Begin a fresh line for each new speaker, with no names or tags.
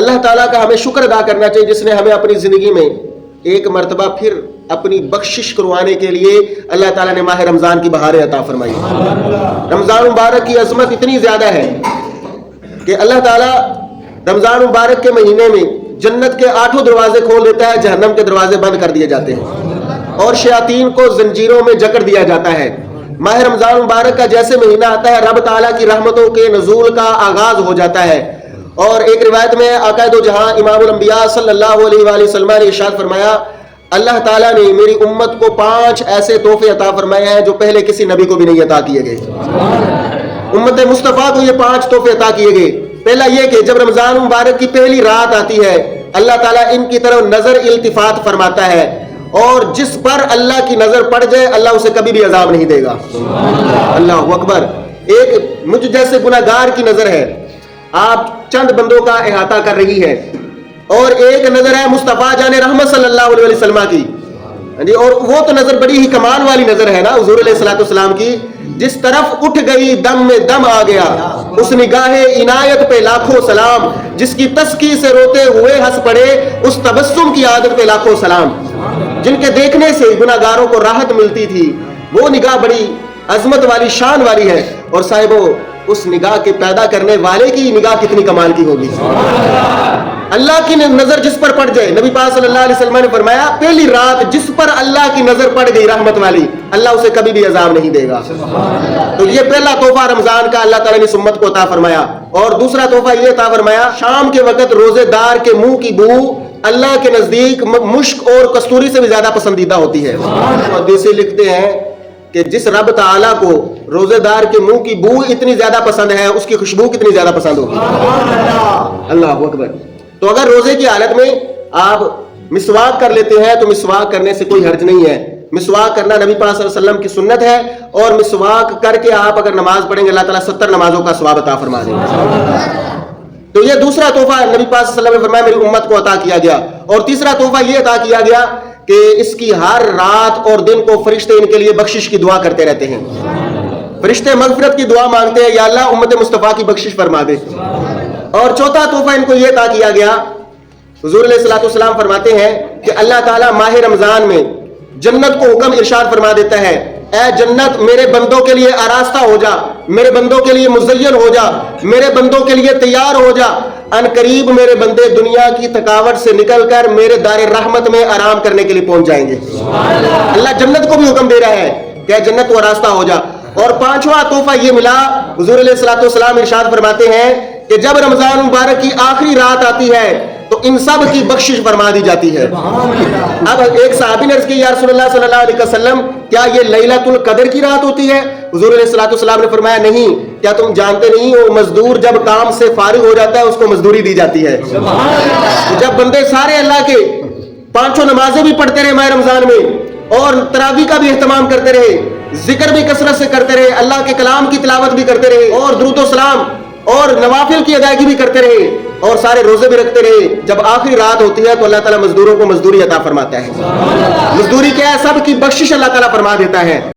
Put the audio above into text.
اللہ تعالیٰ کا ہمیں شکر ادا کرنا چاہیے جس نے ہمیں اپنی زندگی میں ایک مرتبہ پھر اپنی بخشش کروانے کے لیے اللہ تعالیٰ نے ماہ رمضان کی بہاریں عطا فرمائی۔ رمضان مبارک کی عظمت اتنی زیادہ ہے کہ اللہ تعالیٰ رمضان مبارک کے مہینے میں جنت کے 8 دروازے کھول دیتا ہے، جہنم کے دروازے بند کر دیے جاتے ہیں اور شیاطین کو زنجیروں میں جکڑ دیا جاتا ہے۔ ماہ رمضان مبارک کا جیسے مہینہ آتا ہے رب تعالیٰ کی رحمتوں کے نزول کا آغاز ہو جاتا ہے، اور ایک روایت میں آقا دو جہاں امام الانبیاء صلی اللہ علیہ وآلہ وسلم نے ارشاد فرمایا، اللہ تعالیٰ نے میری امت کو 5 ایسے تحفے عطا فرمائے ہیں جو پہلے کسی نبی کو بھی نہیں عطا کیے گئے۔ امت مصطفیٰ کو یہ 5 تحفے عطا کیے گئے۔ پہلا یہ کہ جب رمضان مبارک کی پہلی رات آتی ہے اللہ تعالیٰ ان کی طرف نظر التفات فرماتا ہے، اور جس پر اللہ کی نظر پڑ جائے اللہ اسے کبھی بھی عذاب نہیں دے گا۔ اللہ اکبر۔ ایک مجھ جیسے گناہگار کی نظر ہے، آپ چند بندوں کا احاطہ کر رہی ہے، اور ایک نظر ہے مصطفیٰ جان رحمت صلی اللہ علیہ وسلم کی، اور وہ تو نظر بڑی ہی کمال والی نظر ہے نا حضور علیہ الصلوۃ والسلام کی، جس طرف اٹھ گئی دم میں دم آ گیا، اس نگاہ عنایت پہ لاکھوں سلام، جس کی تسکی سے روتے ہوئے ہنس پڑے اس تبسم کی عادت پہ لاکھوں سلام، جن کے دیکھنے سے گناہگاروں کو راحت ملتی تھی، وہ نگاہ بڑی عظمت والی شان والی ہے، اور صاحبو اس نگاہ کے پیدا کرنے والے کی نگاہ کتنی کمال کی ہوگی۔ اللہ کی نظر جس پر پڑ جائے، نبی پاک صلی اللہ علیہ وسلم نے فرمایا پہلی رات جس پر اللہ کی نظر پڑ گئی رحمت والی، اللہ اسے کبھی بھی عذاب نہیں دے گا۔ تو یہ پہلا تحفہ رمضان کا اللہ تعالیٰ نے اس امت کو عطا فرمایا، اور دوسرا تحفہ یہ عطا فرمایا شام کے وقت روزے دار کے منہ کی بو اللہ کے نزدیک مشک اور کستوری سے بھی زیادہ پسندیدہ ہوتی ہے۔ حدیثیں لکھتے ہیں کہ جس رب تعالیٰ کو روزے دار کے منہ کی بو اتنی زیادہ پسند ہے اس کی خوشبو کتنی زیادہ پسند ہوگی۔ اللہ اکبر۔ تو اگر روزے کی حالت میں آپ مسواک کر لیتے ہیں تو مسواک کرنے سے کوئی حرج نہیں ہے، مسواک کرنا نبی پاک صلی اللہ علیہ وسلم کی سنت ہے، اور مسواک کر کے آپ اگر نماز پڑھیں گے اللہ تعالیٰ 70 نمازوں کا ثواب عطا فرما دے گا۔ تو یہ دوسرا تحفہ نبی پاک صلی اللہ علیہ وسلم نے فرمایا میری امت کو عطا کیا گیا، اور تیسرا تحفہ یہ عطا کیا گیا کہ اس کی ہر رات اور دن کو فرشتے ان کے لیے بخشش کی دعا کرتے رہتے ہیں، فرشتے مغفرت کی دعا مانگتے ہیں، یا اللہ امت مصطفیٰ کی بخشش فرما دے۔ اور چوتھا تحفہ ان کو یہ عطا کیا گیا، حضور علیہ الصلوۃ والسلام فرماتے ہیں کہ اللہ تعالیٰ ماہ رمضان میں جنت کو حکم ارشاد فرما دیتا ہے، اے جنت میرے بندوں کے لیے آراستہ ہو جا، میرے بندوں کے لیے مزین ہو جا، میرے بندوں کے لیے تیار ہو جا، ان قریب میرے بندے دنیا کی تھکاوٹ سے نکل کر میرے دار رحمت میں آرام کرنے کے لیے پہنچ جائیں گے۔ اللہ جنت کو بھی حکم دے رہا ہے کہ جنت کو آراستہ ہو جا۔ اور پانچواں تحفہ یہ ملا، حضور علیہ الصلوۃ والسلام ارشاد فرماتے ہیں کہ جب رمضان مبارک کی آخری رات آتی ہے تو ان سب کی بخشش فرما دی جاتی ہے۔ اب ایک صحابی نے عرض کی یا رسول اللہ صلی اللہ علیہ وسلم کیا یہ لیلۃ القدر کی رات ہوتی ہے؟ حضور علیہ الصلوۃ والسلام نے فرمایا نہیں، کیا تم جانتے نہیں وہ مزدور جب کام سے فارغ ہو جاتا ہے اس کو مزدوری دی جاتی ہے۔ جب بندے سارے اللہ کے 5 نمازیں بھی پڑھتے رہے ماہ رمضان میں، اور تراویح کا بھی اہتمام کرتے رہے، ذکر بھی کثرت سے کرتے رہے، اللہ کے کلام کی تلاوت بھی کرتے رہے، اور درود و سلام اور نوافل کی ادائیگی بھی کرتے رہے، اور سارے روزے بھی رکھتے رہے، جب آخری رات ہوتی ہے تو اللہ تعالیٰ مزدوروں کو مزدوری عطا فرماتا ہے۔ مزدوری کیا ہے؟ سب کی بخشش اللہ تعالیٰ فرما دیتا ہے۔